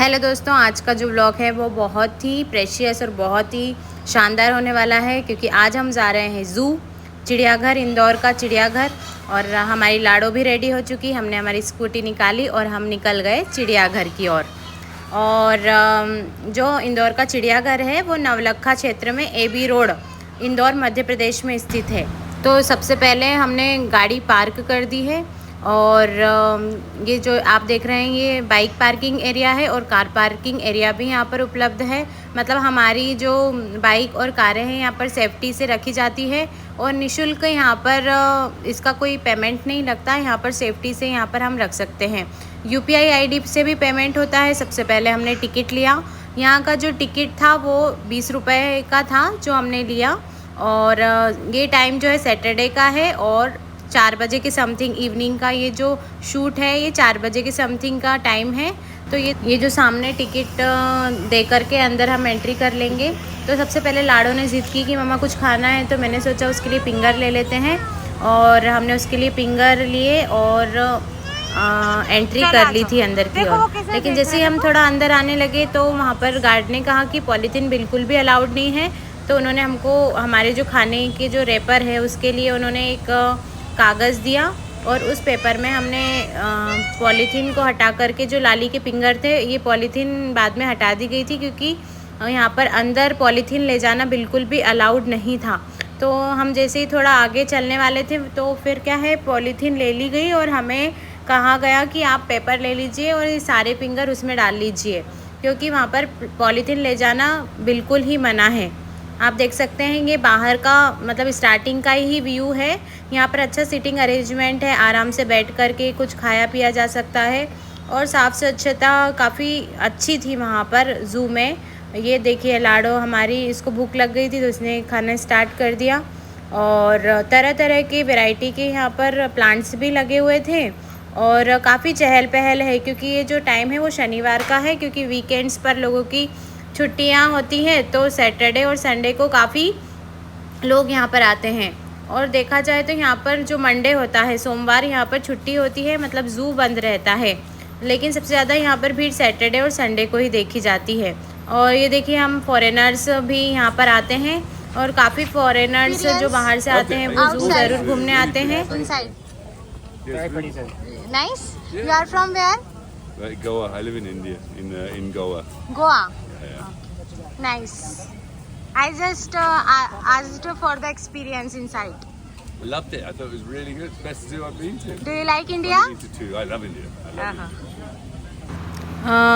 Hello दोस्तों, आज का जो व्लॉग है वो बहुत ही प्रेशियस और बहुत ही शानदार होने वाला है क्योंकि आज हम जा रहे हैं ज़ू, चिड़ियाघर, इंदौर का चिड़ियाघर। और हमारी लाडो भी रेडी हो चुकी, हमने हमारी स्कूटी निकाली और हम निकल गए चिड़ियाघर की ओर। और जो इंदौर का चिड़ियाघर है वो नवलखा क्षेत्र में AB रोड, इंदौर मध्य प्रदेश में स्थित है। तो सबसे पहले हमने गाड़ी पार्क कर दी है और ये जो आप देख रहे हैं ये बाइक पार्किंग एरिया है और कार पार्किंग एरिया भी यहाँ पर उपलब्ध है। मतलब हमारी जो बाइक और कारें हैं यहाँ पर सेफ्टी से रखी जाती है और निःशुल्क यहाँ पर इसका कोई पेमेंट नहीं लगता। यहाँ पर सेफ्टी से यहाँ पर हम रख सकते हैं। UPI ID से भी पेमेंट होता है। सबसे पहले हमने टिकट लिया। यहाँ का जो टिकट था वो 20 रुपये का था जो हमने लिया। और ये टाइम जो है सैटरडे का है और 4 बजे के समथिंग इवनिंग का ये जो शूट है ये 4 बजे के समथिंग का टाइम है। तो ये जो सामने टिकट दे करके अंदर हम एंट्री कर लेंगे। तो सबसे पहले लाडो ने ज़िद की कि मम्मा कुछ खाना है, तो मैंने सोचा उसके लिए फिंगर ले लेते हैं और हमने उसके लिए फिंगर लिए और एंट्री कर ली थी अंदर की ओर। लेकिन जैसे ही हम थोड़ा अंदर आने लगे तो वहाँ पर गार्ड ने कहा कि पॉलीथीन बिल्कुल भी अलाउड नहीं है। तो उन्होंने हमको हमारे जो खाने के जो रैपर है उसके लिए उन्होंने एक कागज़ दिया और उस पेपर में हमने पॉलीथीन को हटा करके जो लाली के फिंगर थे, ये पॉलीथीन बाद में हटा दी गई थी क्योंकि यहाँ पर अंदर पॉलीथीन ले जाना बिल्कुल भी अलाउड नहीं था। तो हम जैसे ही थोड़ा आगे चलने वाले थे तो फिर क्या है, पॉलीथीन ले ली गई और हमें कहा गया कि आप पेपर ले लीजिए और ये सारे फिंगर उसमें डाल लीजिए क्योंकि वहाँ पर पॉलीथीन ले जाना बिल्कुल ही मना है। आप देख सकते हैं ये बाहर का मतलब स्टार्टिंग का ही व्यू है। यहाँ पर अच्छा सीटिंग अरेंजमेंट है, आराम से बैठ कर के कुछ खाया पिया जा सकता है और साफ़ स्वच्छता काफ़ी अच्छी थी वहाँ पर ज़ू में। ये देखिए लाडो हमारी, इसको भूख लग गई थी तो उसने खाना स्टार्ट कर दिया। और तरह तरह की वैरायटी के यहाँ पर प्लांट्स भी लगे हुए थे और काफ़ी चहल पहल है क्योंकि ये जो टाइम है वो शनिवार का है क्योंकि वीकेंड्स पर लोगों की छुट्टियां होती हैं। तो सैटरडे और संडे को काफ़ी लोग यहाँ पर आते हैं। और देखा जाए तो यहाँ पर जो मंडे होता है, सोमवार, यहाँ पर छुट्टी होती है, मतलब ज़ू बंद रहता है। लेकिन सबसे ज़्यादा यहाँ पर भीड़ सैटरडे और संडे को ही देखी जाती है। और ये देखिए हम फॉरेनर्स भी यहाँ पर आते हैं और काफ़ी फॉरेनर्स जो बाहर से आते हैं वो ज़ू ज़रूर घूमने आते हैं। Nice. You are from where? Goa. I live in India, in Goa. Goa. Yeah. Nice. I just asked for the experience inside. I loved it. I thought it was really good. Best zoo I've been to. Do you like India? I've been to two. I love India. I love India.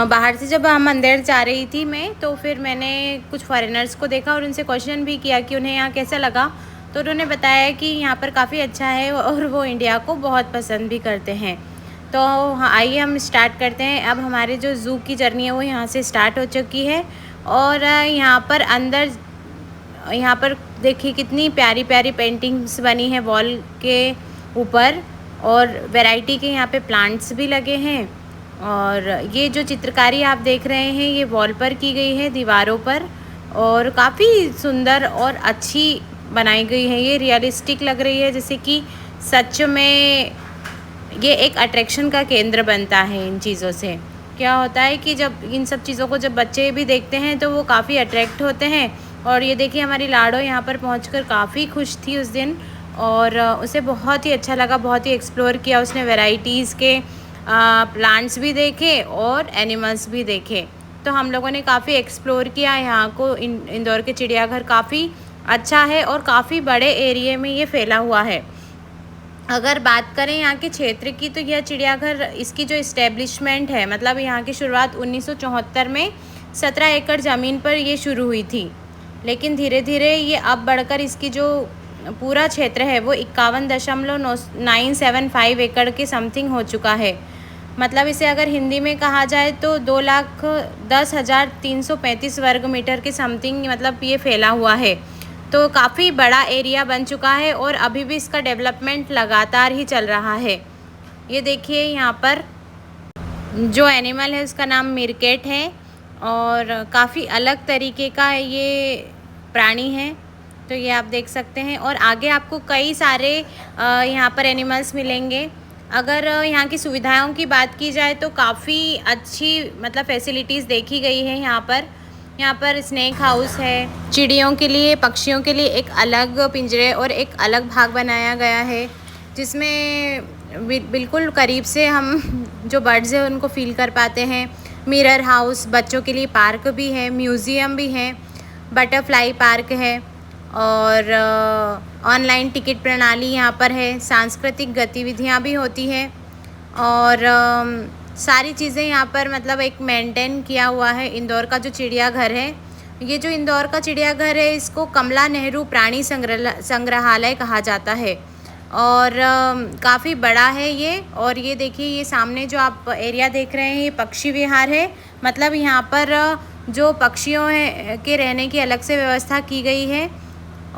बाहर से जब हम अंदर जा रही थी मैं, तो फिर मैंने कुछ फॉरेनर्स को देखा और उनसे क्वेश्चन भी किया कि उन्हें यहाँ कैसा लगा। तो उन्होंने बताया कि यहाँ पर काफ़ी अच्छा है और वो इंडिया को बहुत पसंद भी करते हैं। तो आइए हम स्टार्ट करते हैं। अब हमारे जो ज़ू की जर्नी है वो यहाँ से स्टार्ट हो चुकी है। और यहाँ पर अंदर, यहाँ पर देखिए कितनी प्यारी प्यारी पेंटिंग्स बनी है वॉल के ऊपर और वैरायटी के यहाँ पे प्लांट्स भी लगे हैं। और ये जो चित्रकारी आप देख रहे हैं ये वॉल पर की गई है, दीवारों पर, और काफ़ी सुंदर और अच्छी बनाई गई है। ये रियलिस्टिक लग रही है, जैसे कि सच में ये एक अट्रैक्शन का केंद्र बनता है। इन चीज़ों से क्या होता है कि जब इन सब चीज़ों को जब बच्चे भी देखते हैं तो वो काफ़ी अट्रैक्ट होते हैं। और ये देखिए हमारी लाडो यहाँ पर पहुँचकर काफ़ी खुश थी उस दिन और उसे बहुत ही अच्छा लगा, बहुत ही एक्सप्लोर किया उसने। वैराइटीज़ के प्लांट्स भी देखे और एनिमल्स भी देखे। तो हम लोगों ने काफ़ी एक्सप्लोर किया यहाँ को। इंदौर के चिड़ियाघर काफ़ी अच्छा है और काफ़ी बड़े एरिए में ये फैला हुआ है। अगर बात करें यहाँ के क्षेत्र की तो यह चिड़ियाघर, इसकी जो इस्टेब्लिशमेंट है, मतलब यहाँ की शुरुआत 1974 में 17 एकड़ ज़मीन पर ये शुरू हुई थी। लेकिन धीरे धीरे ये अब बढ़कर इसकी जो पूरा क्षेत्र है वो 51.975 एकड़ के समथिंग हो चुका है। मतलब इसे अगर हिंदी में कहा जाए तो 2,10,335 वर्ग मीटर के समथिंग मतलब ये फैला हुआ है। तो काफ़ी बड़ा एरिया बन चुका है और अभी भी इसका डेवलपमेंट लगातार ही चल रहा है। ये देखिए यहाँ पर जो एनिमल है उसका नाम मीरकेट है और काफ़ी अलग तरीके का ये प्राणी है। तो ये आप देख सकते हैं और आगे आपको कई सारे यहाँ पर एनिमल्स मिलेंगे। अगर यहाँ की सुविधाओं की बात की जाए तो काफ़ी अच्छी मतलब फैसिलिटीज़ देखी गई है यहाँ पर। यहाँ पर स्नेक हाउस है, चिड़ियों के लिए, पक्षियों के लिए एक अलग पिंजरे और एक अलग भाग बनाया गया है, जिसमें बिल्कुल करीब से हम जो बर्ड्स हैं उनको फील कर पाते हैं। मिरर हाउस, बच्चों के लिए पार्क भी है, म्यूज़ियम भी है, बटरफ्लाई पार्क है और ऑनलाइन टिकट प्रणाली यहाँ पर है। सांस्कृतिक गतिविधियाँ भी होती हैं और सारी चीज़ें यहाँ पर मतलब एक मेंटेन किया हुआ है। इंदौर का जो चिड़ियाघर है, ये जो इंदौर का चिड़ियाघर है, इसको कमला नेहरू प्राणी संग्रहालय कहा जाता है और काफ़ी बड़ा है ये। और ये देखिए, ये सामने जो आप एरिया देख रहे हैं, ये पक्षी विहार है। मतलब यहाँ पर जो पक्षियों के रहने की अलग से व्यवस्था की गई है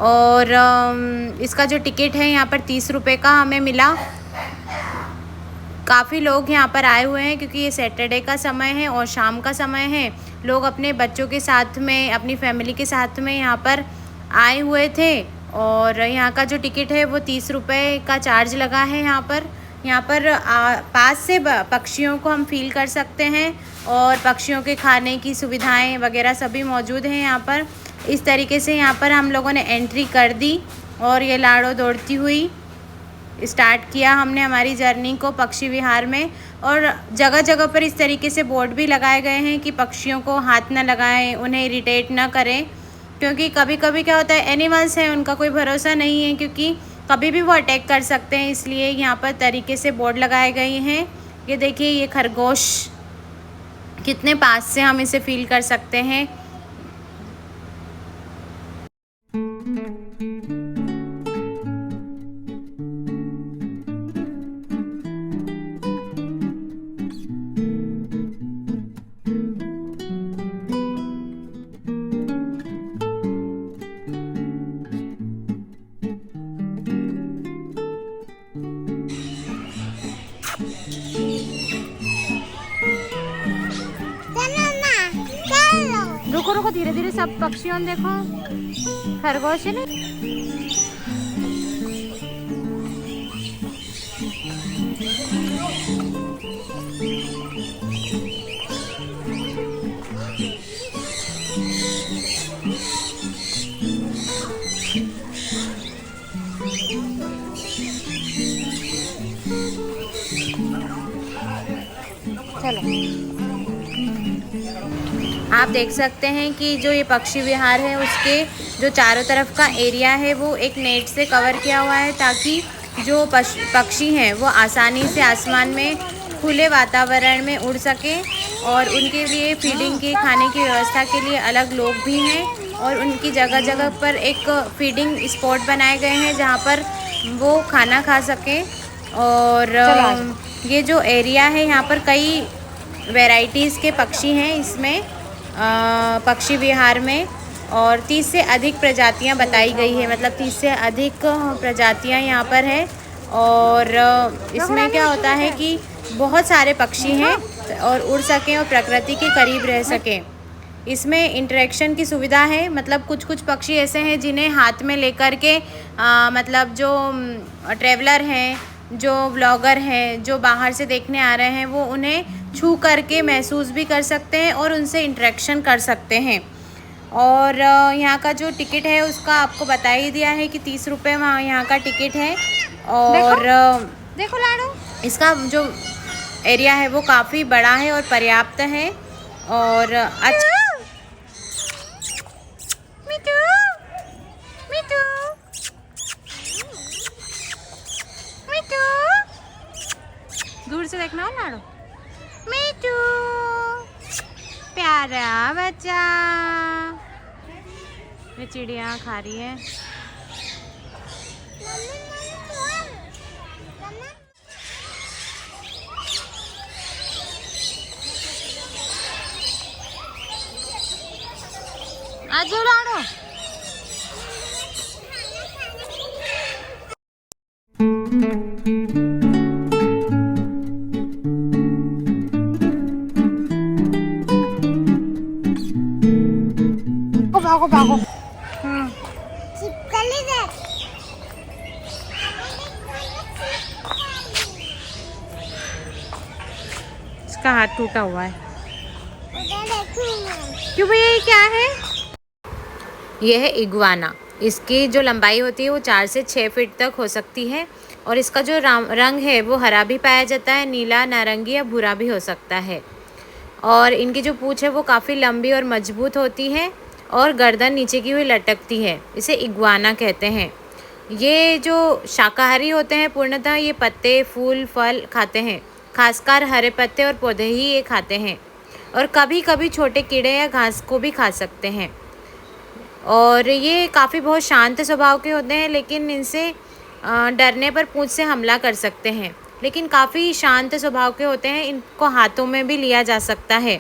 और इसका जो टिकट है यहाँ पर 30 रुपये का हमें मिला। काफ़ी लोग यहाँ पर आए हुए हैं क्योंकि ये सैटरडे का समय है और शाम का समय है। लोग अपने बच्चों के साथ में, अपनी फैमिली के साथ में यहाँ पर आए हुए थे और यहाँ का जो टिकट है वो 30 रुपये का चार्ज लगा है। यहाँ पर पास से पक्षियों को हम फील कर सकते हैं और पक्षियों के खाने की सुविधाएं वगैरह सभी मौजूद हैं यहाँ पर। इस तरीके से यहाँ पर हम लोगों ने एंट्री कर दी और ये लाड़ो दौड़ती हुई स्टार्ट किया हमने हमारी जर्नी को पक्षी विहार में। और जगह जगह पर इस तरीके से बोर्ड भी लगाए गए हैं कि पक्षियों को हाथ न लगाएं, उन्हें इरिटेट न करें, क्योंकि कभी कभी क्या होता है, एनिमल्स हैं, उनका कोई भरोसा नहीं है क्योंकि कभी भी वो अटैक कर सकते हैं। इसलिए यहाँ पर तरीके से बोर्ड लगाए गए हैं। ये देखिए, ये खरगोश कितने पास से हम इसे फील कर सकते हैं। रुको रुको, धीरे धीरे सब पक्षियों देखो, खरगोश है ना। चलो, आप देख सकते हैं कि जो ये पक्षी विहार है उसके जो चारों तरफ का एरिया है वो एक नेट से कवर किया हुआ है, ताकि जो पक्षी हैं वो आसानी से आसमान में खुले वातावरण में उड़ सकें। और उनके लिए फीडिंग की, खाने की व्यवस्था के लिए अलग लोग भी हैं और उनकी जगह जगह पर एक फीडिंग स्पॉट बनाए गए हैं जहाँ पर वो खाना खा सकें। और ये जो एरिया है, यहाँ पर कई वैराइटीज़ के पक्षी हैं इसमें पक्षी विहार में, और 30 से अधिक प्रजातियां बताई गई है। मतलब 30 से अधिक प्रजातियां यहाँ पर है। और इसमें क्या होता है कि बहुत सारे पक्षी हैं और उड़ सकें और प्रकृति के करीब रह सकें। इसमें इंटरेक्शन की सुविधा है। मतलब कुछ कुछ पक्षी ऐसे हैं जिन्हें हाथ में लेकर के मतलब जो ट्रैवलर हैं, जो व्लॉगर हैं, जो बाहर से देखने आ रहे हैं, वो उन्हें छू करके महसूस भी कर सकते हैं और उनसे इंटरेक्शन कर सकते हैं। और यहाँ का जो टिकट है उसका आपको बता ही दिया है कि 30 रुपये वहाँ यहाँ का टिकट है। और देखो लाडो, इसका जो एरिया है वो काफ़ी बड़ा है और पर्याप्त है और अच्छा। दूर से देखना हो लाडो, मीठू प्यारा बच्चा। ये चिड़िया खा रही है। आ जाओ लाडो। भागो भागो। इसका हाथ टूटा हुआ है। क्यों भैया, ये क्या है? यह है इग्वाना। इसकी जो लंबाई होती है वो 4 से 6 फीट तक हो सकती है और इसका जो रंग है वो हरा भी पाया जाता है, नीला, नारंगी या भूरा भी हो सकता है। और इनकी जो पूँछ है वो काफ़ी लंबी और मजबूत होती है और गर्दन नीचे की हुई लटकती है। इसे इग्वाना कहते हैं। ये जो शाकाहारी होते हैं पूर्णतः ये पत्ते, फूल, फल खाते हैं। खासकर हरे पत्ते और पौधे ही ये खाते हैं और कभी कभी छोटे कीड़े या घास को भी खा सकते हैं। और ये काफ़ी बहुत शांत स्वभाव के होते हैं, लेकिन इनसे डरने पर पूँछ से हमला कर सकते हैं। लेकिन काफ़ी शांत स्वभाव के होते हैं, इनको हाथों में भी लिया जा सकता है।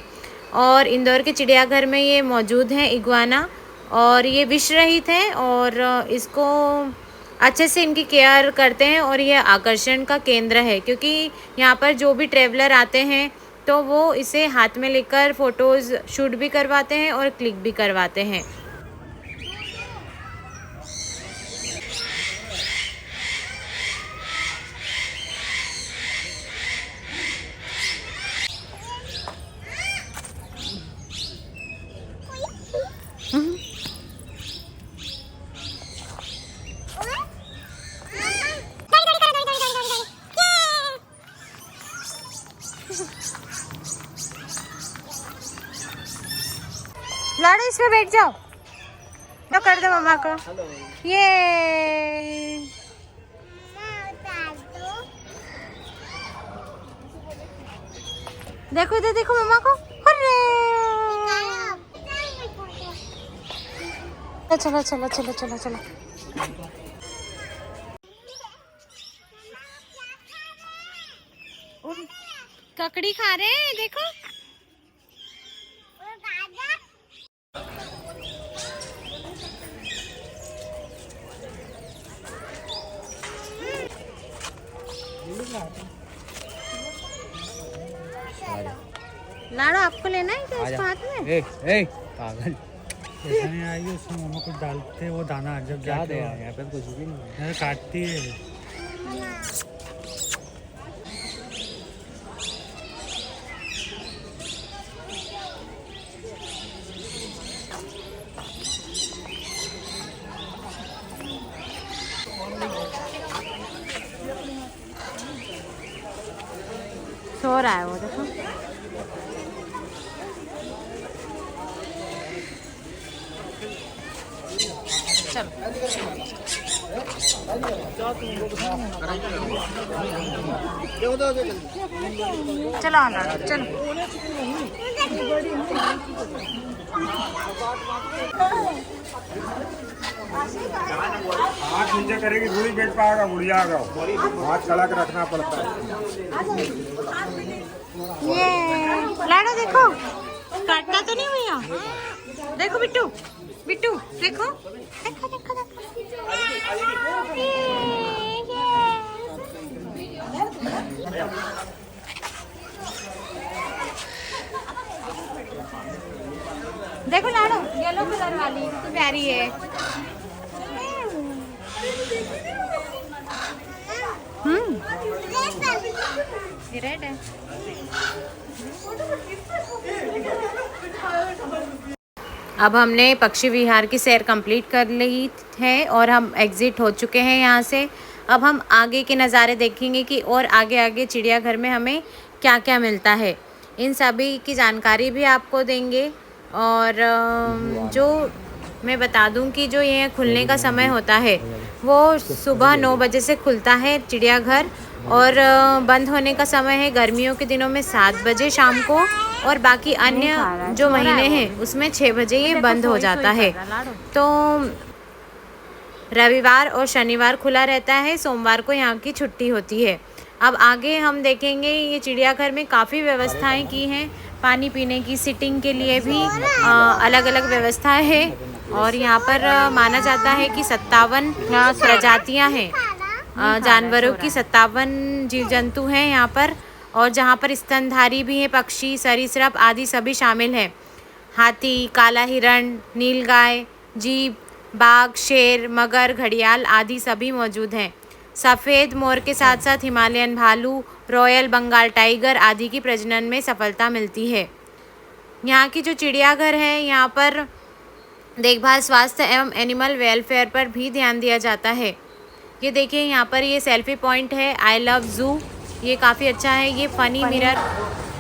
और इंदौर के चिड़ियाघर में ये मौजूद हैं इग्वाना, और ये विष रहित हैं और इसको अच्छे से इनकी केयर करते हैं। और यह आकर्षण का केंद्र है, क्योंकि यहाँ पर जो भी ट्रैवलर आते हैं तो वो इसे हाथ में लेकर फ़ोटोज़ शूट भी करवाते हैं और क्लिक भी करवाते हैं। लाडो, इस पे बैठ जाओ। तो कर दो मम्मा को। ये देखो, इधर देखो मम्मा को। अरे चलो चलो चलो चलो चलो। ककड़ी खा रहे हैं, देखो। लाडो, आपको लेना है क्या इसको हाथ में? ए पागल, ऐसा नहीं आई है, उसमें मम्मा कुछ डालते हैं वो दाना, जब जाते हैं यहाँ पे कुछ भी नहीं है। काटती है। सो रहा है वो, देखो। चलो लाडो, चलो। हाथ नीचे करेगी थोड़ी बैठ पाएगा, बुढ़िया का हाथ खड़ा के रखना पड़ता है। ये लाडो देखो, काटना तो नहीं भैया। देखो बिट्टू, बिट्टू देखो, देखो देखो देखो। देखो लाडो, येलो कलर वाली कितनी प्यारी है। ये रेड है। अब हमने पक्षी विहार की सैर कंप्लीट कर ली है और हम एग्ज़िट हो चुके हैं यहाँ से। अब हम आगे के नज़ारे देखेंगे कि और आगे आगे चिड़ियाघर में हमें क्या क्या मिलता है। इन सभी की जानकारी भी आपको देंगे। और जो मैं बता दूं कि जो ये खुलने का समय होता है वो सुबह 9 बजे से खुलता है चिड़ियाघर, और बंद होने का समय है गर्मियों के दिनों में 7 बजे शाम को, और बाकी अन्य जो महीने हैं उसमें 6 बजे ये बंद हो जाता है। तो रविवार और शनिवार खुला रहता है, सोमवार को यहाँ की छुट्टी होती है। अब आगे हम देखेंगे, ये चिड़ियाघर में काफ़ी व्यवस्थाएं की हैं, पानी पीने की, सिटिंग के लिए भी अलग अलग व्यवस्था है। और यहाँ पर माना जाता है कि 57 प्रजातियाँ हैं जानवरों की, 57 जीव जंतु हैं यहाँ पर। और जहाँ पर स्तनधारी भी हैं, पक्षी, सरीसृप आदि सभी शामिल हैं। हाथी, काला हिरण, नीलगाय, जीप, बाघ, शेर, मगर, घड़ियाल आदि सभी मौजूद हैं। सफ़ेद मोर के साथ साथ हिमालयन भालू, रॉयल बंगाल टाइगर आदि की प्रजनन में सफलता मिलती है। यहाँ की जो चिड़ियाघर है, यहाँ पर देखभाल, स्वास्थ्य एवं एनिमल वेलफेयर पर भी ध्यान दिया जाता है। ये देखिए यहाँ पर ये सेल्फी पॉइंट है, आई लव ज़ू, ये काफ़ी अच्छा है। ये फ़नी मिरर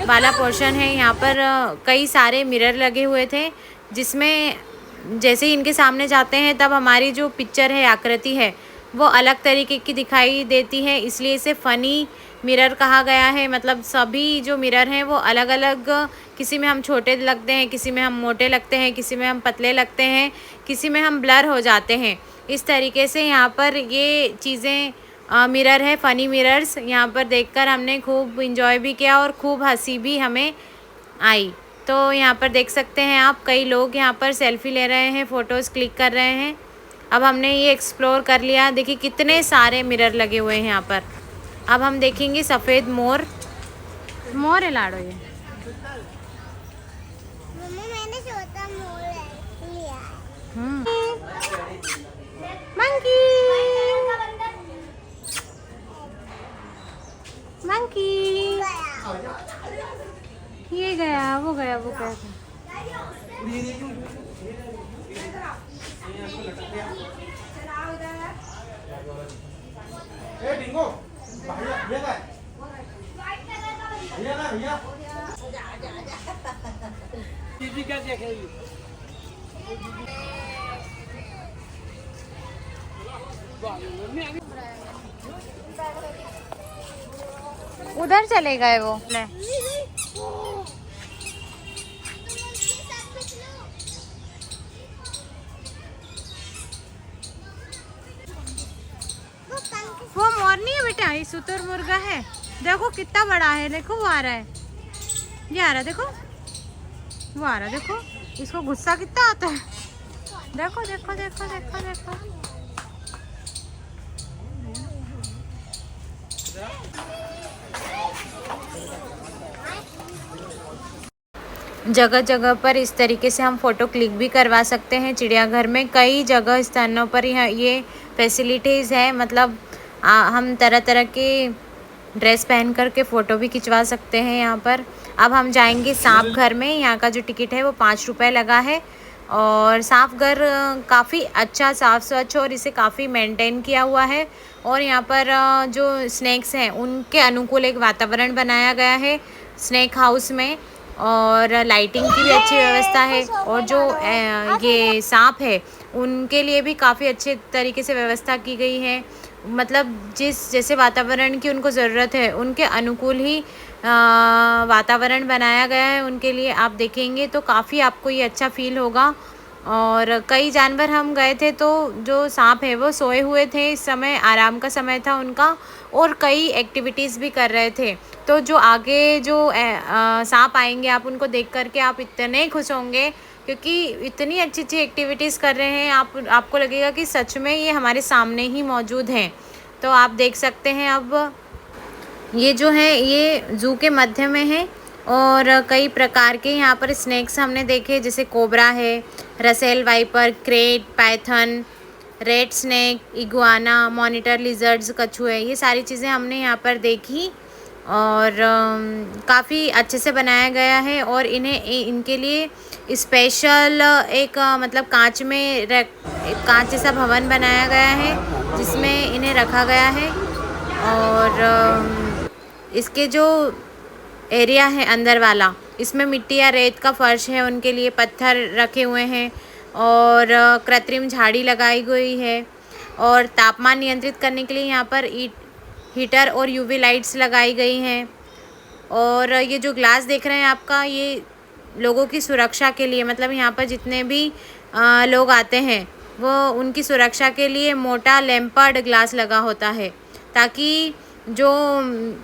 वाला पोर्शन है। यहाँ पर कई सारे मिरर लगे हुए थे, जिसमें जैसे ही इनके सामने जाते हैं तब हमारी जो पिक्चर है, आकृति है, वो अलग तरीके की दिखाई देती है, इसलिए इसे फ़नी मिरर कहा गया है। मतलब सभी जो मिरर हैं वो अलग अलग, किसी में हम छोटे लगते हैं, किसी में हम मोटे लगते हैं, किसी में हम पतले लगते हैं, किसी में हम ब्लर हो जाते हैं। इस तरीके से यहाँ पर ये चीज़ें मिरर है, फ़नी मिरर्स। यहाँ पर देखकर हमने खूब इंजॉय भी किया और खूब हंसी भी हमें आई। तो यहाँ पर देख सकते हैं आप, कई लोग यहाँ पर सेल्फी ले रहे हैं, फ़ोटोज़ क्लिक कर रहे हैं। अब हमने ये एक्सप्लोर कर लिया। देखिए कितने सारे मिरर लगे हुए हैं यहाँ पर। अब हम देखेंगे सफ़ेद मोर। मोर है लाडो ये। मम्मा मैंने छोटा मोर लिया है। मंकी, मंकी, ये गया, वो गया, वो गया। उधर चले गए वो। ले। वो मोर नहीं है बेटा, ये सुतुर मुर्गा है। देखो कितना बड़ा है, देखो वो आ रहा है, ये आ रहा है, देखो वो आ रहा है, देखो इसको गुस्सा कितना आता है। देखो देखो देखो देखो देखो। जगह जगह पर इस तरीके से हम फ़ोटो क्लिक भी करवा सकते हैं। चिड़ियाघर में कई जगह स्थानों पर ये फैसिलिटीज़ है। मतलब हम तरह तरह के ड्रेस पहन कर के फ़ोटो भी खिंचवा सकते हैं यहाँ पर। अब हम जाएंगे सांप घर में। यहाँ का जो टिकट है वो 5 रुपये लगा है। और सांप घर काफ़ी अच्छा, साफ़ स्वच्छ और इसे काफ़ी मेंटेन किया हुआ है। और यहाँ पर जो स्नैक्स हैं उनके अनुकूल एक वातावरण बनाया गया है स्नैक हाउस में। और लाइटिंग की भी अच्छी व्यवस्था है। और जो ये सांप है उनके लिए भी काफ़ी अच्छे तरीके से व्यवस्था की गई है। मतलब जैसे वातावरण की उनको ज़रूरत है उनके अनुकूल ही वातावरण बनाया गया है उनके लिए। आप देखेंगे तो काफ़ी आपको ये अच्छा फील होगा। और कई जानवर हम गए थे तो जो सांप है वो सोए हुए थे, इस समय आराम का समय था उनका, और कई एक्टिविटीज़ भी कर रहे थे। तो जो आगे जो सांप आएंगे आप उनको देख करके आप इतने खुश होंगे, क्योंकि इतनी अच्छी अच्छी एक्टिविटीज़ कर रहे हैं। आपको लगेगा कि सच में ये हमारे सामने ही मौजूद हैं। तो आप देख सकते हैं। अब ये जो है ये ज़ू के मध्य में है और कई प्रकार के यहाँ पर स्नैक्स हमने देखे, जैसे कोबरा है, Russell viper, crate, Python, red snake, iguana, monitor lizards, कछुए, ये सारी चीज़ें हमने यहाँ पर देखी। और काफ़ी अच्छे से बनाया गया है। और इनके लिए स्पेशल एक मतलब कांच जैसा भवन बनाया गया है जिसमें इन्हें रखा गया है। और इसके जो एरिया है अंदर वाला, इसमें मिट्टी या रेत का फर्श है, उनके लिए पत्थर रखे हुए हैं और कृत्रिम झाड़ी लगाई गई है। और तापमान नियंत्रित करने के लिए यहाँ पर हीटर और यूवी लाइट्स लगाई गई हैं। और ये जो ग्लास देख रहे हैं आपका, ये लोगों की सुरक्षा के लिए, मतलब यहाँ पर जितने भी लोग आते हैं वो उनकी सुरक्षा के लिए मोटा लेम्पर्ड ग्लास लगा होता है, ताकि जो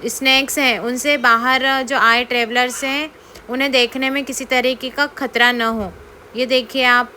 स्नैक्स हैं उनसे बाहर जो आए ट्रैवलर्स हैं उन्हें देखने में किसी तरीके का खतरा न हो। ये देखिए आप।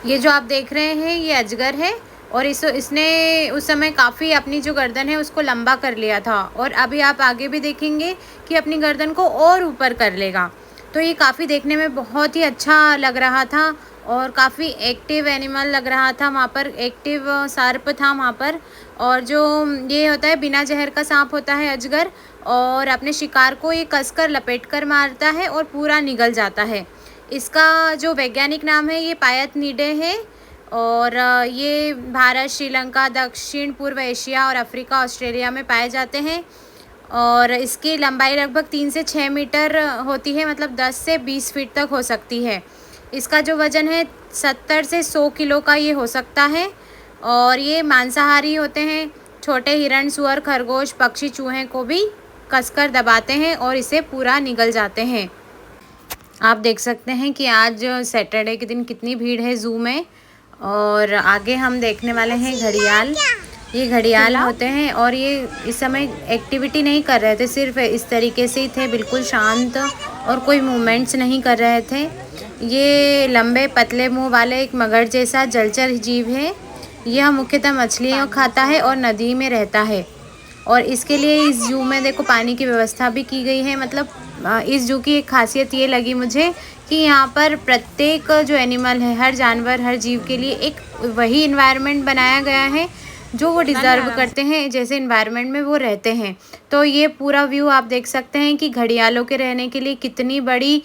ये जो आप देख रहे हैं ये अजगर है और इसने उस समय काफ़ी अपनी जो गर्दन है उसको लंबा कर लिया था और अभी आप आगे भी देखेंगे कि अपनी गर्दन को और ऊपर कर लेगा। तो ये काफ़ी देखने में बहुत ही अच्छा लग रहा था और काफ़ी एक्टिव एनिमल लग रहा था। वहाँ पर एक्टिव सर्प था वहाँ पर, और जो ये होता है बिना जहर का सांप होता है अजगर, और अपने शिकार को ये कसकर लपेट कर मारता है और पूरा निगल जाता है। इसका जो वैज्ञानिक नाम है ये पायथनिडे है और ये भारत, श्रीलंका, दक्षिण पूर्व एशिया और अफ्रीका, ऑस्ट्रेलिया में पाए जाते हैं। और इसकी लंबाई लगभग 3 से 6 मीटर होती है, मतलब 10 से 20 फीट तक हो सकती है। इसका जो वज़न है 70 से 100 किलो का ये हो सकता है और ये मांसाहारी होते हैं। छोटे हिरण, सुअर, खरगोश, पक्षी, चूहे को भी कसकर दबाते हैं और इसे पूरा निगल जाते हैं। आप देख सकते हैं कि आज सैटरडे के दिन कितनी भीड़ है ज़ू में। और आगे हम देखने वाले हैं घड़ियाल। ये घड़ियाल होते हैं और ये इस समय एक्टिविटी नहीं कर रहे थे, सिर्फ इस तरीके से ही थे, बिल्कुल शांत और कोई मूवमेंट्स नहीं कर रहे थे। ये लंबे पतले मुंह वाले एक मगर जैसा जलचर जीव है। यह मुख्यतः मछलियाँ खाता है और नदी में रहता है। और इसके लिए इस जू में देखो पानी की व्यवस्था भी की गई है। मतलब इस जू की एक खासियत ये लगी मुझे कि यहाँ पर प्रत्येक जो एनिमल है, हर जानवर, हर जीव के लिए एक वही इन्वायरमेंट बनाया गया है जो वो डिज़र्व करते हैं, जैसे इन्वायरमेंट में वो रहते हैं। तो ये पूरा व्यू आप देख सकते हैं कि घड़ियालों के रहने के लिए कितनी बड़ी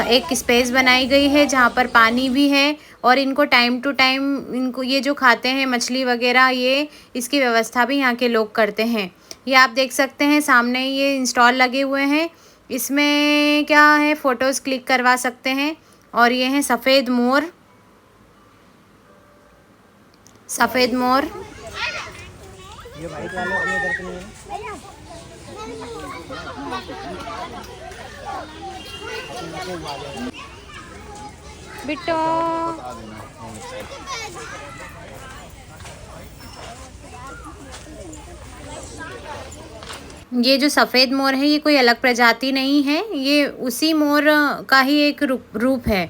एक स्पेस बनाई गई है जहाँ पर पानी भी है। और इनको टाइम टू टाइम इनको ये जो खाते हैं मछली वगैरह, ये इसकी व्यवस्था भी यहाँ के लोग करते हैं। ये आप देख सकते हैं सामने ये इंस्टॉल लगे हुए हैं, इसमें क्या है फ़ोटोज़ क्लिक करवा सकते हैं। और ये हैं सफ़ेद मोर। सफ़ेद मोर बिट्टो ये जो सफ़ेद मोर है ये कोई अलग प्रजाति नहीं है, ये उसी मोर का ही एक रूप है।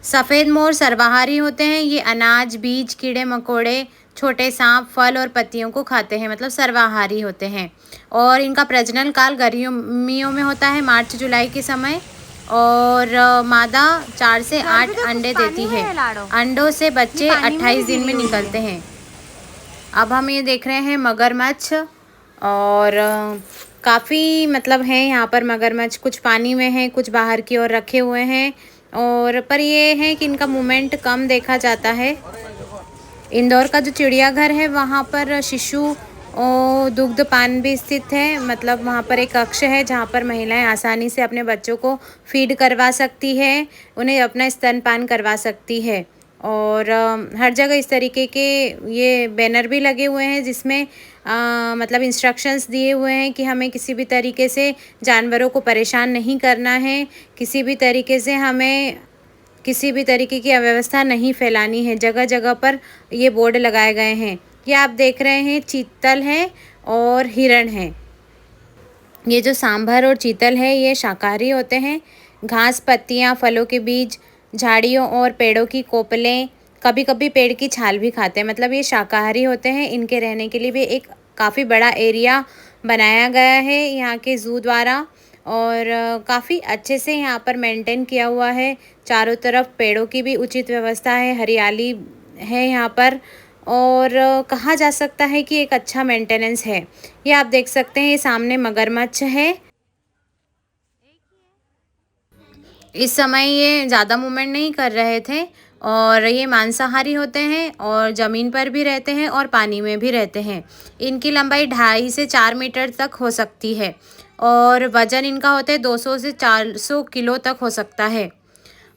सफ़ेद मोर सर्वाहारी होते हैं। ये अनाज, बीज, कीड़े मकोड़े, छोटे सांप, फल और पत्तियों को खाते हैं, मतलब सर्वाहारी होते हैं। और इनका प्रजनन काल गर्मियों में होता है, मार्च जुलाई के समय। और मादा 4 से 8 अंडे देती है। अंडों से बच्चे 28 दिन में निकलते हैं। अब हम ये देख रहे हैं मगरमच्छ। और काफ़ी मतलब है यहाँ पर मगरमच्छ, कुछ पानी में हैं, कुछ बाहर की ओर रखे हुए हैं। और पर ये है कि इनका मूवमेंट कम देखा जाता है। इंदौर का जो चिड़ियाघर है वहाँ पर शिशु दुग्ध पान भी स्थित है। मतलब वहाँ पर एक कक्ष है जहाँ पर महिलाएं आसानी से अपने बच्चों को फीड करवा सकती है, उन्हें अपना स्तनपान करवा सकती है। और हर जगह इस तरीके के ये बैनर भी लगे हुए हैं जिसमें मतलब इंस्ट्रक्शंस दिए हुए हैं कि हमें किसी भी तरीके से जानवरों को परेशान नहीं करना है, किसी भी तरीके से हमें किसी भी तरीके की अव्यवस्था नहीं फैलानी है। जगह जगह पर ये बोर्ड लगाए गए हैं। ये आप देख रहे हैं चीतल है और हिरण है। ये जो सांभर और चीतल है ये शाकाहारी होते हैं। घास, पत्तियाँ, फलों के बीज, झाड़ियों और पेड़ों की कोपलें, कभी कभी पेड़ की छाल भी खाते हैं। मतलब ये शाकाहारी होते हैं। इनके रहने के लिए भी एक काफ़ी बड़ा एरिया बनाया गया है यहाँ के ज़ू द्वारा। और काफ़ी अच्छे से यहाँ पर मेंटेन किया हुआ है। चारों तरफ पेड़ों की भी उचित व्यवस्था है, हरियाली है यहाँ पर। और कहा जा सकता है कि एक अच्छा मेंटेनेंस है। ये आप देख सकते हैं, ये सामने मगरमच्छ है। इस समय ये ज़्यादा मूवमेंट नहीं कर रहे थे। और ये मांसाहारी होते हैं और ज़मीन पर भी रहते हैं और पानी में भी रहते हैं। इनकी लंबाई 2.5 से 4 मीटर तक हो सकती है। और वज़न इनका होता है 200 से 400 किलो तक हो सकता है।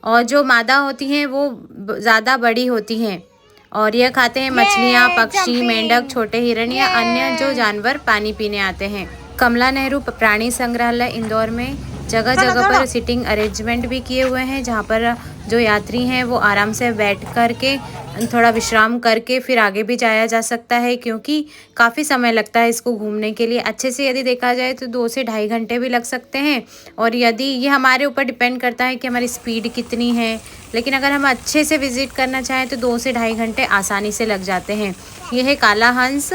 और जो मादा होती हैं वो ज़्यादा बड़ी होती हैं। और यह खाते हैं मछलियाँ, पक्षी, मेंढक, छोटे हिरण या अन्य जो जानवर पानी पीने आते हैं। कमला नेहरू प्राणी संग्रहालय इंदौर में जगह जगह पर सिटिंग अरेंजमेंट भी किए हुए हैं जहाँ पर जो यात्री हैं वो आराम से बैठ कर के थोड़ा विश्राम करके फिर आगे भी जाया जा सकता है, क्योंकि काफ़ी समय लगता है इसको घूमने के लिए। अच्छे से यदि देखा जाए तो 2 से 2.5 घंटे भी लग सकते हैं। और यदि ये हमारे ऊपर डिपेंड करता है कि हमारी स्पीड कितनी है, लेकिन अगर हम अच्छे से विज़िट करना चाहें तो 2 से 2.5 घंटे आसानी से लग जाते हैं। ये है काला हंस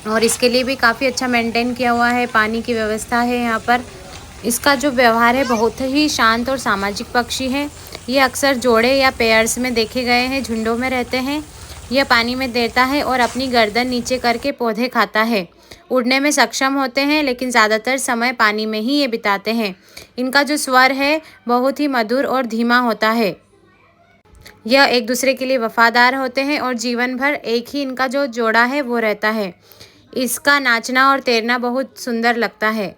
और इसके लिए भी काफ़ी अच्छा मेंटेन किया हुआ है, पानी की व्यवस्था है यहाँ पर। इसका जो व्यवहार है बहुत ही शांत और सामाजिक पक्षी है। ये अक्सर जोड़े या पेयर्स में देखे गए हैं, झुंडों में रहते हैं। यह पानी में तैरता है और अपनी गर्दन नीचे करके पौधे खाता है। उड़ने में सक्षम होते हैं लेकिन ज़्यादातर समय पानी में ही ये बिताते हैं। इनका जो स्वर है बहुत ही मधुर और धीमा होता है। यह एक दूसरे के लिए वफादार होते हैं और जीवन भर एक ही इनका जो जोड़ा है वो रहता है। इसका नाचना और तैरना बहुत सुंदर लगता है।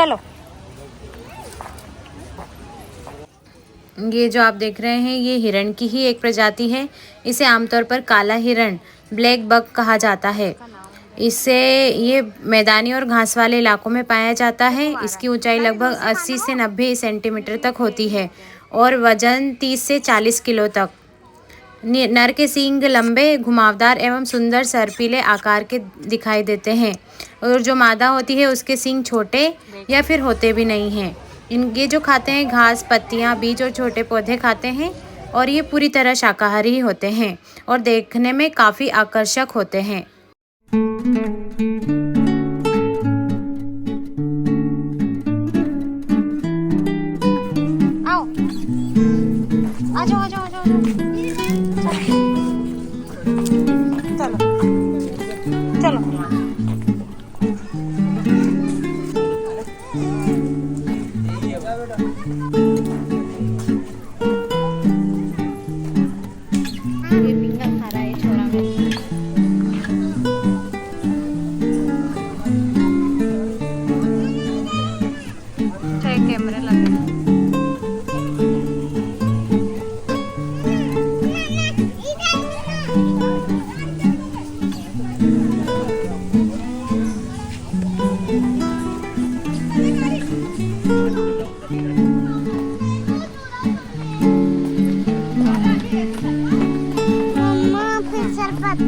चलो। ये जो आप देख रहे हैं ये हिरण की ही एक प्रजाति है। इसे आमतौर पर काला हिरण, ब्लैक बक कहा जाता है। इसे ये मैदानी और घास वाले इलाकों में पाया जाता है। इसकी ऊंचाई लगभग 80 से 90 सेंटीमीटर तक होती है और वजन 30 से 40 किलो तक। नर के सींग लंबे, घुमावदार एवं सुंदर सर्पीले आकार के दिखाई देते हैं और जो मादा होती है उसके सींग छोटे या फिर होते भी नहीं हैं। ये जो खाते हैं घास, पत्तियां, बीज और छोटे पौधे खाते हैं और ये पूरी तरह शाकाहारी होते हैं और देखने में काफ़ी आकर्षक होते हैं। आओ, आ जाओ, आ जाओ, आ जाओ, चलो चलो। ये पिंगा खा रहा है छोरा में। कैमरे लगे। मम्मा फिर सरपत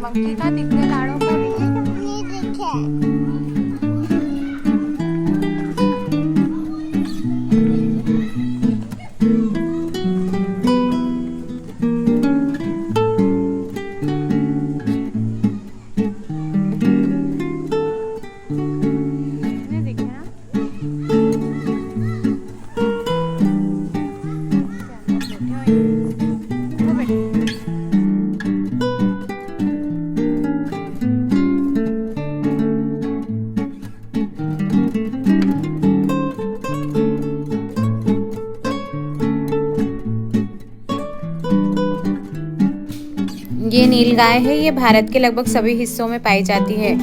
मंकी का दिखने लाड़ों का भी है। नहीं दिखे। ये दिखे ना। वो बैठे। ये नीलगाय है। ये भारत के लगभग सभी हिस्सों में पाई जाती है,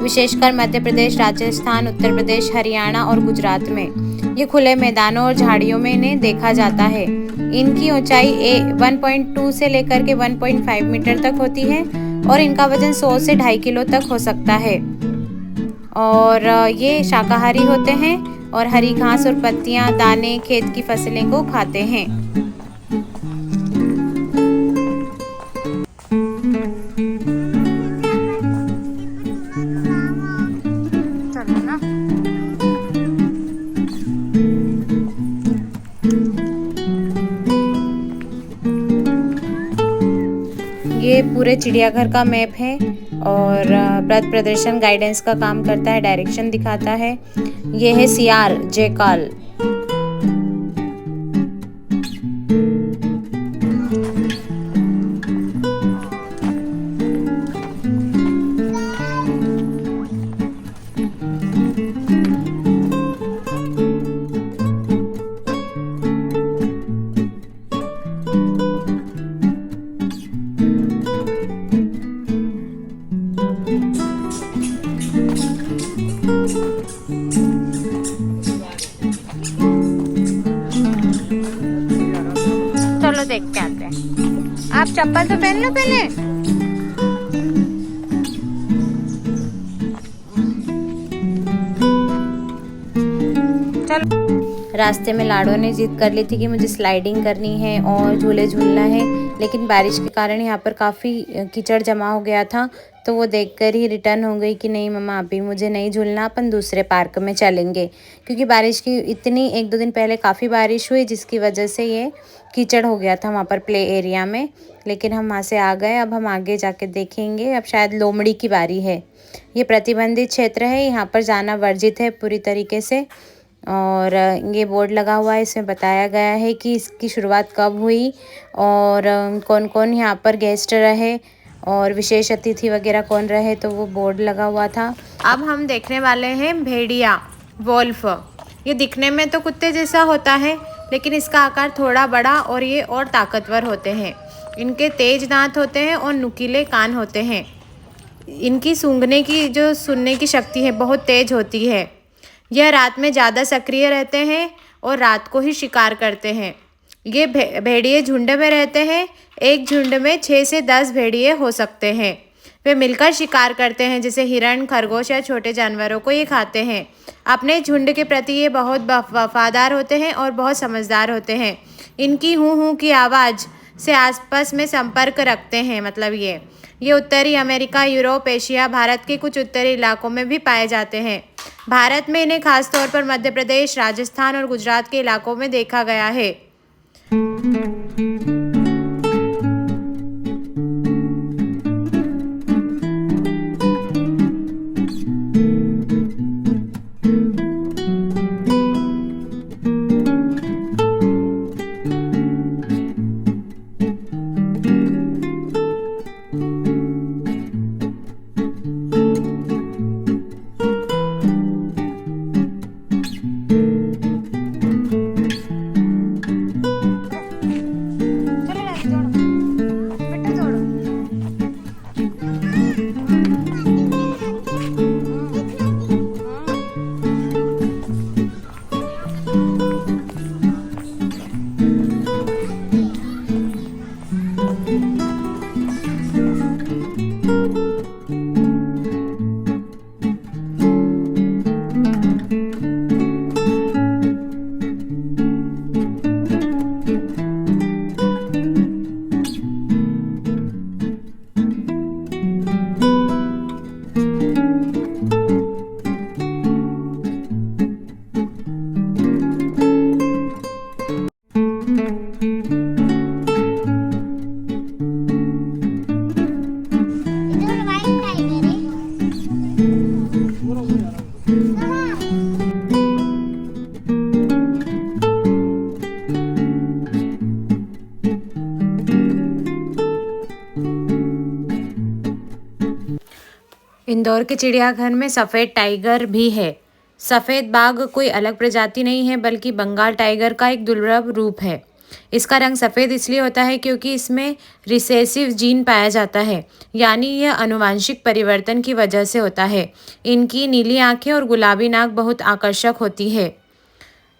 विशेषकर मध्य प्रदेश, राजस्थान, उत्तर प्रदेश, हरियाणा और गुजरात में। ये खुले मैदानों और झाड़ियों में इन्हें देखा जाता है। इनकी ऊंचाई 1.2 से लेकर के 1.5 मीटर तक होती है और इनका वजन 100 से 2.5 किलो तक हो सकता है। और ये शाकाहारी होते हैं और हरी घास और पत्तियां, दाने, खेत की फसलें को खाते हैं। चलो ना। ये पूरे चिड़ियाघर का मैप है और पथ प्रदर्शन गाइडेंस का काम करता है, डायरेक्शन दिखाता है। ये है सियार, जैकाल। चलो देख के आते हैं। आप चप्पल तो पहन लो पहले। चलो। रास्ते में लाडो ने जिद कर ली थी कि मुझे स्लाइडिंग करनी है और झूले झूलना है, लेकिन बारिश के कारण यहाँ पर काफ़ी कीचड़ जमा हो गया था, तो वो देखकर ही रिटर्न हो गई कि नहीं मम्मा अभी मुझे नहीं झूलना, अपन दूसरे पार्क में चलेंगे। क्योंकि बारिश की इतनी 1-2 दिन पहले काफ़ी बारिश हुई जिसकी वजह से ये कीचड़ हो गया था वहाँ पर प्ले एरिया में। लेकिन हम वहाँ से आ गए। अब हम आगे जाके देखेंगे। अब शायद लोमड़ी की बारी है। ये प्रतिबंधित क्षेत्र है, यहाँ पर जाना वर्जित है पूरी तरीके से। और ये बोर्ड लगा हुआ है, इसमें बताया गया है कि इसकी शुरुआत कब हुई और कौन कौन यहाँ पर गेस्ट रहे और विशेष अतिथि वगैरह कौन रहे, तो वो बोर्ड लगा हुआ था। अब हम देखने वाले हैं भेड़िया, वोल्फ। ये दिखने में तो कुत्ते जैसा होता है, लेकिन इसका आकार थोड़ा बड़ा और ये और ताकतवर होते हैं। इनके तेज दांत होते हैं और नुकीले कान होते हैं। इनकी सूंघने की जो सुनने की शक्ति है बहुत तेज होती है। यह रात में ज़्यादा सक्रिय रहते हैं और रात को ही शिकार करते हैं। ये भेड़िए झुंड में रहते हैं। एक झुंड में 6 से 10 भेड़िए हो सकते हैं। वे मिलकर शिकार करते हैं, जैसे हिरण, खरगोश या छोटे जानवरों को ये खाते हैं। अपने झुंड के प्रति ये बहुत वफादार होते हैं और बहुत समझदार होते हैं। इनकी हूँ हूँ की आवाज़ से आपस में संपर्क रखते हैं। मतलब ये उत्तरी अमेरिका, यूरोप, एशिया, भारत के कुछ उत्तरी इलाकों में भी पाए जाते हैं। भारत में इन्हें खासतौर पर मध्य प्रदेश, राजस्थान और गुजरात के इलाकों में देखा गया है। इंदौर के चिड़ियाघर में सफ़ेद टाइगर भी है। सफ़ेद बाघ कोई अलग प्रजाति नहीं है, बल्कि बंगाल टाइगर का एक दुर्लभ रूप है। इसका रंग सफ़ेद इसलिए होता है क्योंकि इसमें रिसेसिव जीन पाया जाता है, यानी यह आनुवांशिक परिवर्तन की वजह से होता है। इनकी नीली आंखें और गुलाबी नाक बहुत आकर्षक होती है।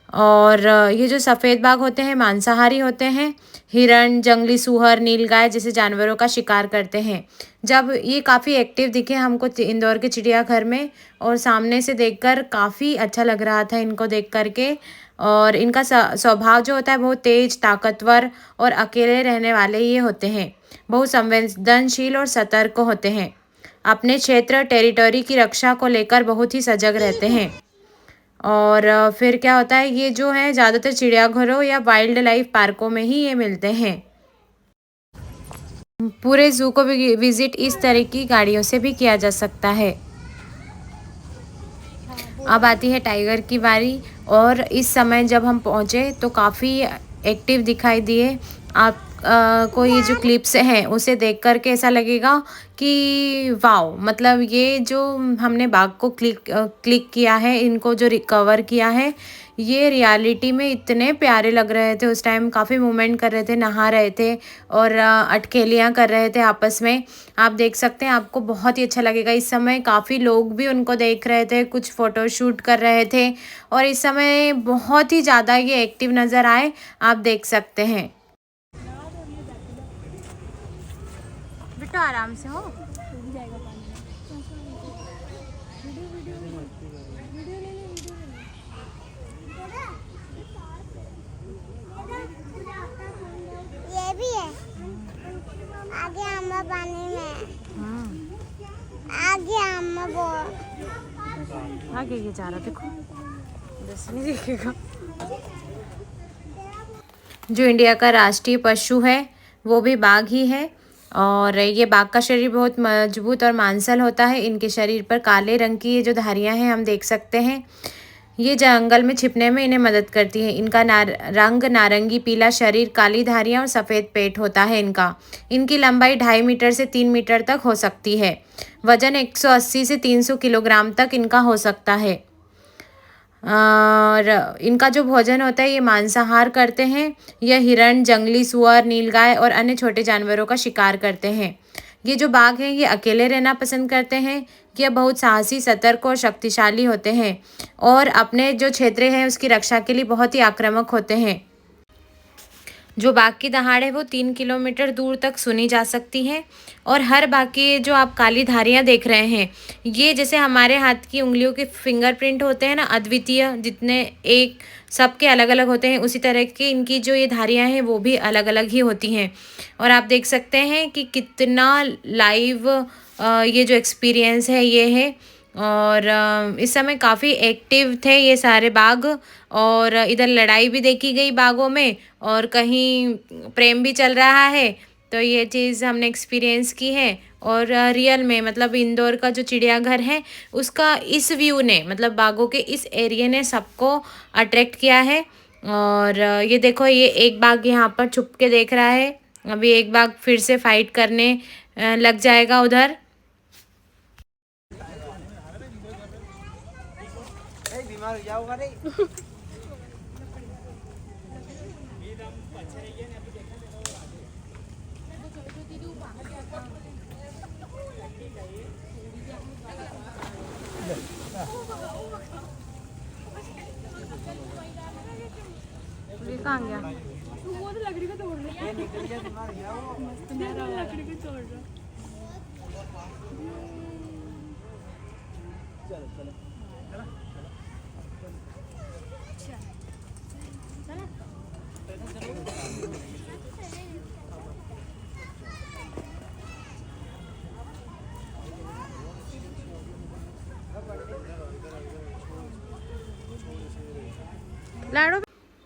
और ये जो सफ़ेद बाघ होते हैं मांसाहारी होते हैं। हिरण, जंगली सूअर, नीलगाय जैसे जानवरों का शिकार करते हैं। जब ये काफ़ी एक्टिव दिखे हमको इंदौर के चिड़ियाघर में, और सामने से देखकर काफ़ी अच्छा लग रहा था इनको देख करके। और इनका स्वभाव जो होता है बहुत तेज, ताकतवर और अकेले रहने वाले ये होते हैं। बहुत संवेदनशील और सतर्क होते हैं। अपने क्षेत्र, टेरिटरी की रक्षा को लेकर बहुत ही सजग रहते हैं। और फिर क्या होता है, ये जो है ज़्यादातर चिड़ियाघरों या वाइल्ड लाइफ पार्कों में ही ये मिलते हैं। पूरे ज़ू को विजिट इस तरह की गाड़ियों से भी किया जा सकता है। अब आती है टाइगर की बारी, और इस समय जब हम पहुँचे तो काफ़ी एक्टिव दिखाई दिए। आप को ये जो क्लिप्स हैं उसे देख कर के ऐसा लगेगा कि वाओ, मतलब ये जो हमने बाघ को क्लिक किया है, इनको जो रिकवर किया है, ये रियलिटी में इतने प्यारे लग रहे थे। उस टाइम काफ़ी मूवमेंट कर रहे थे, नहा रहे थे और अटखेलियाँ कर रहे थे आपस में। आप देख सकते हैं, आपको बहुत ही अच्छा लगेगा। इस समय काफ़ी लोग भी उनको देख रहे थे, कुछ फ़ोटो शूट कर रहे थे, और इस समय बहुत ही ज़्यादा ये एक्टिव नज़र आए, आप देख सकते हैं। बेटा आराम से हो। ये भी है आगे अम्मा पानी में, आगे अम्मा आगे ये जा रहा, देखो जैसे नहीं दिखेगा। जो इंडिया का राष्ट्रीय पशु है वो भी बाघ ही है, और ये बाघ का शरीर बहुत मजबूत और मांसल होता है। इनके शरीर पर काले रंग की ये जो धारियां हैं हम देख सकते हैं। ये जंगल में छिपने में इन्हें मदद करती है। इनका रंग नारंगी पीला शरीर, काली धारियाँ और सफ़ेद पेट होता है इनका। इनकी लंबाई 2.5 मीटर से 3 मीटर तक हो सकती है। वज़न 180 से 300 किलोग्राम तक इनका हो सकता है। और इनका जो भोजन होता है ये मांसाहार करते हैं। यह हिरण, जंगली सुअर, नीलगाय और अन्य छोटे जानवरों का शिकार करते हैं। ये जो बाघ हैं ये अकेले रहना पसंद करते हैं। ये बहुत साहसी, सतर्क और शक्तिशाली होते हैं और अपने जो क्षेत्र हैं उसकी रक्षा के लिए बहुत ही आक्रामक होते हैं। जो बाघ की दहाड़ है वो 3 किलोमीटर दूर तक सुनी जा सकती है। और हर बाघ की जो आप काली धारियाँ देख रहे हैं ये जैसे हमारे हाथ की उंगलियों के फिंगरप्रिंट होते हैं ना, अद्वितीय, जितने एक सबके अलग अलग होते हैं, उसी तरह की इनकी जो ये धारियाँ हैं वो भी अलग अलग ही होती हैं। और आप देख सकते हैं कि कितना लाइव ये जो एक्सपीरियंस है ये है। और इस समय काफ़ी एक्टिव थे ये सारे बाघ। और इधर लड़ाई भी देखी गई बाघों में और कहीं प्रेम भी चल रहा है। तो ये चीज़ हमने एक्सपीरियंस की है। और रियल में मतलब इंदौर का जो चिड़ियाघर है उसका इस व्यू ने, मतलब बाघों के इस एरिया ने सबको अट्रैक्ट किया है। और ये देखो, ये एक बाघ यहाँ पर छुप के देख रहा है। अभी एक बाघ फिर से फाइट करने लग जाएगा उधर। कहाँ गया? लाडो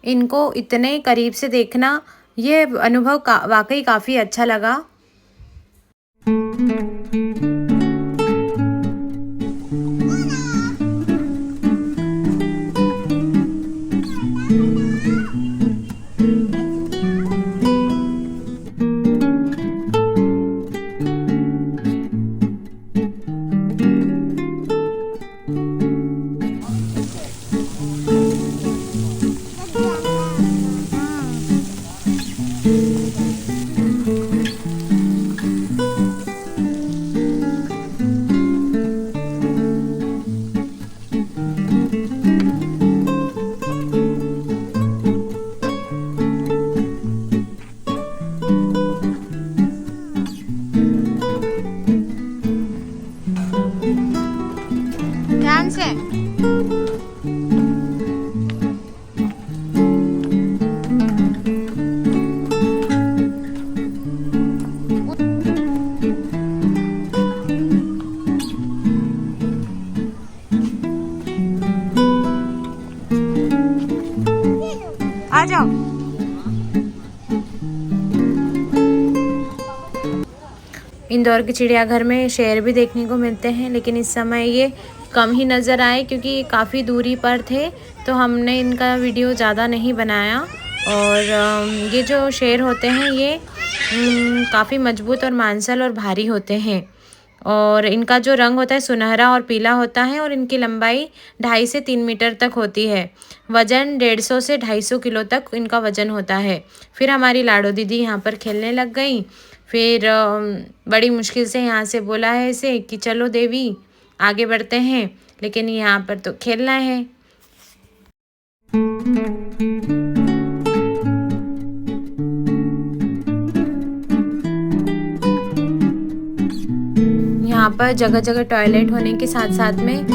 इनको इतने करीब से देखना, ये अनुभव वाकई काफ़ी अच्छा लगा। ध्यान से। आ जाओ। इंदौर के चिड़ियाघर में शेर भी देखने को मिलते हैं, लेकिन इस समय ये कम ही नज़र आए क्योंकि ये काफ़ी दूरी पर थे, तो हमने इनका वीडियो ज़्यादा नहीं बनाया। और ये जो शेर होते हैं ये काफ़ी मजबूत और मांसल और भारी होते हैं। और इनका जो रंग होता है सुनहरा और पीला होता है और इनकी लंबाई 2.5 से 3 मीटर तक होती है। वज़न 150 से 250 किलो तक इनका वज़न होता है। फिर हमारी लाडो दीदी यहाँ पर खेलने लग गई। फिर बड़ी मुश्किल से यहाँ से बोला है इसे कि चलो देवी आगे बढ़ते हैं, लेकिन यहाँ पर तो खेलना है। यहाँ पर जगह जगह टॉयलेट होने के साथ साथ में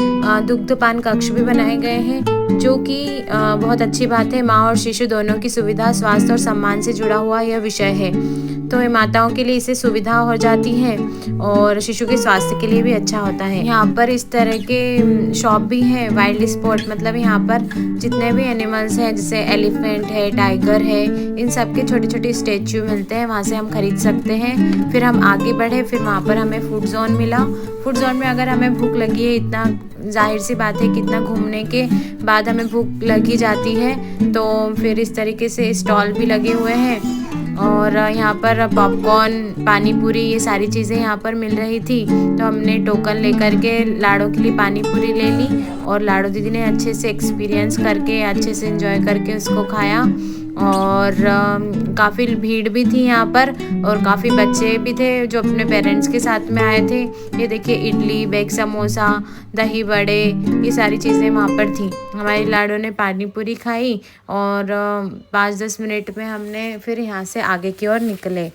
दुग्धपान कक्ष भी बनाए गए हैं, जो कि बहुत अच्छी बात है। माँ और शिशु दोनों की सुविधा, स्वास्थ्य और सम्मान से जुड़ा हुआ यह विषय है। तो ये माताओं के लिए इससे सुविधा हो जाती है और शिशु के स्वास्थ्य के लिए भी अच्छा होता है। यहाँ पर इस तरह के शॉप भी हैं, वाइल्ड स्पॉट, मतलब यहाँ पर जितने भी एनिमल्स हैं जैसे एलिफेंट है, टाइगर है, इन सब के छोटे छोटे स्टैचू मिलते हैं, वहाँ से हम खरीद सकते हैं। फिर हम आगे बढ़े, फिर वहाँ पर हमें फूड जोन मिला था। फूड जोन में अगर हमें भूख लगी है, इतना जाहिर सी बात है कि इतना घूमने के बाद हमें भूख लगी जाती है, तो फिर इस तरीके से स्टॉल भी लगे हुए हैं और यहाँ पर पॉपकॉर्न, पानी पूरी, ये सारी चीज़ें यहाँ पर मिल रही थी। तो हमने टोकन लेकर के लाड़ो के लिए पानी पूरी ले ली और लाड़ो दीदी ने अच्छे से एक्सपीरियंस करके, अच्छे से एंजॉय करके उसको खाया। और काफ़ी भीड़ भी थी यहाँ पर और काफ़ी बच्चे भी थे जो अपने पेरेंट्स के साथ में आए थे। ये देखिए इडली, बेग समोसा, दही बड़े, ये सारी चीज़ें वहाँ पर थी। हमारी लाड़ो ने पानी पूरी खाई और 5-10 मिनट में हमने फिर यहाँ से आगे की ओर निकले।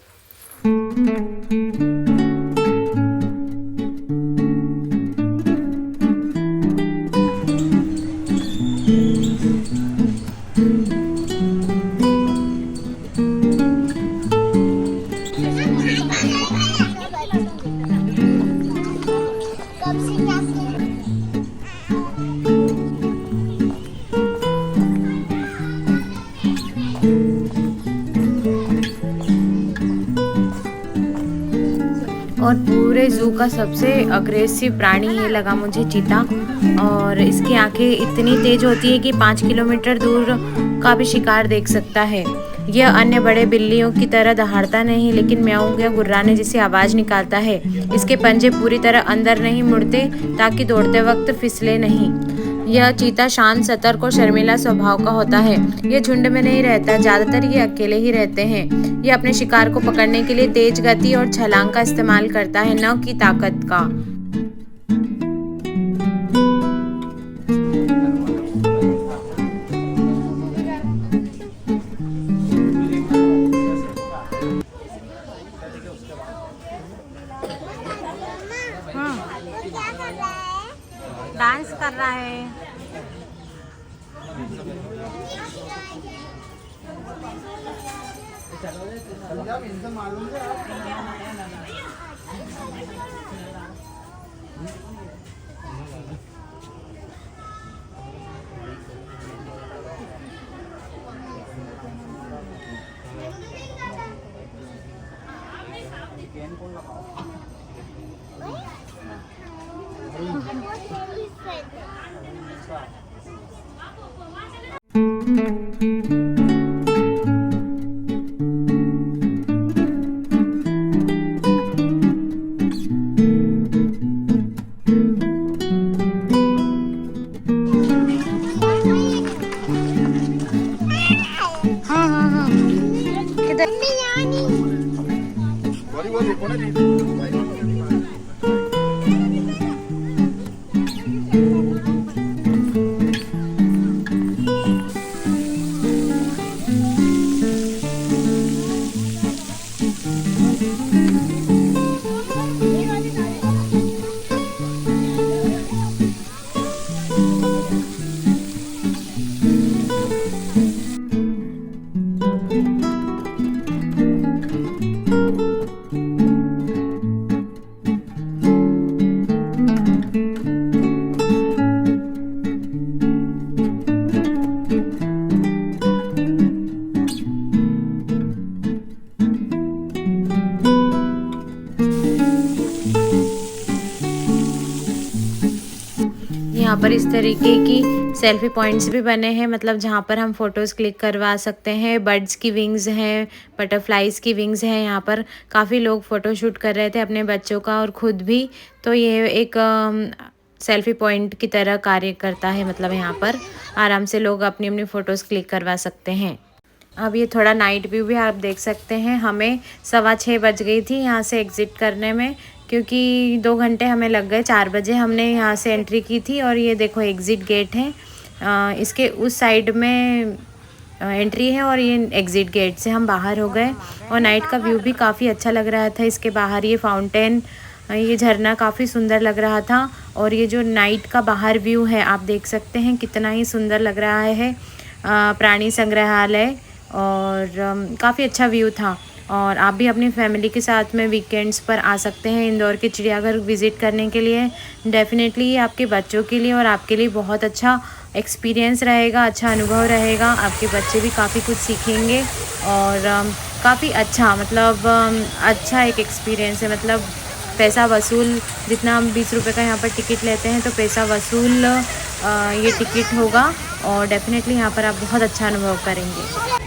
और पूरे ज़ू का सबसे अग्रेसिव प्राणी ये लगा मुझे चीता। और इसकी आंखें इतनी तेज होती है कि 5 किलोमीटर दूर का भी शिकार देख सकता है। यह अन्य बड़े बिल्लियों की तरह दहाड़ता नहीं, लेकिन म्याऊं या गुर्राने जैसी आवाज़ निकालता है। इसके पंजे पूरी तरह अंदर नहीं मुड़ते ताकि दौड़ते वक्त फिसले नहीं। यह चीता शांत, सतर्क और शर्मीला स्वभाव का होता है। यह झुंड में नहीं रहता, ज़्यादातर ये अकेले ही रहते हैं। यह अपने शिकार को पकड़ने के लिए तेज गति और छलांग का इस्तेमाल करता है, न कि ताकत का। डांस कर रहा है। यहाँ पर इस तरीके की सेल्फी पॉइंट्स भी बने हैं, मतलब जहाँ पर हम फ़ोटोज़ क्लिक करवा सकते हैं। बर्ड्स की विंग्स हैं, बटरफ्लाइज़ की विंग्स हैं। यहाँ पर काफ़ी लोग फ़ोटो शूट कर रहे थे, अपने बच्चों का और ख़ुद भी। तो ये एक सेल्फी पॉइंट की तरह कार्य करता है, मतलब यहाँ पर आराम से लोग अपनी अपनी फ़ोटोज़ क्लिक करवा सकते हैं। अब ये थोड़ा नाइट व्यू भी आप देख सकते हैं। हमें 6:15 बज गई थी यहाँ से एग्ज़िट करने में, क्योंकि 2 घंटे हमें लग गए। 4 बजे हमने यहाँ से एंट्री की थी और ये देखो एग्ज़िट गेट है। इसके उस साइड में एंट्री है और ये एग्ज़िट गेट से हम बाहर हो गए। और नाइट का व्यू भी काफ़ी अच्छा लग रहा था। इसके बाहर ये फाउंटेन, ये झरना काफ़ी सुंदर लग रहा था। और ये जो नाइट का बाहर व्यू है आप देख सकते हैं कितना ही सुंदर लग रहा है। प्राणी संग्रहालय और काफ़ी अच्छा व्यू था। और आप भी अपनी फैमिली के साथ में वीकेंड्स पर आ सकते हैं इंदौर के चिड़ियाघर विज़िट करने के लिए। डेफ़िनेटली आपके बच्चों के लिए और आपके लिए बहुत अच्छा एक्सपीरियंस रहेगा, अच्छा अनुभव रहेगा। आपके बच्चे भी काफ़ी कुछ सीखेंगे और काफ़ी अच्छा, मतलब अच्छा एक एक्सपीरियंस है। मतलब पैसा वसूल, जितना हम 20 रुपये का यहाँ पर टिकट लेते हैं तो पैसा वसूल ये टिकट होगा और डेफिनेटली यहाँ पर आप बहुत अच्छा अनुभव करेंगे।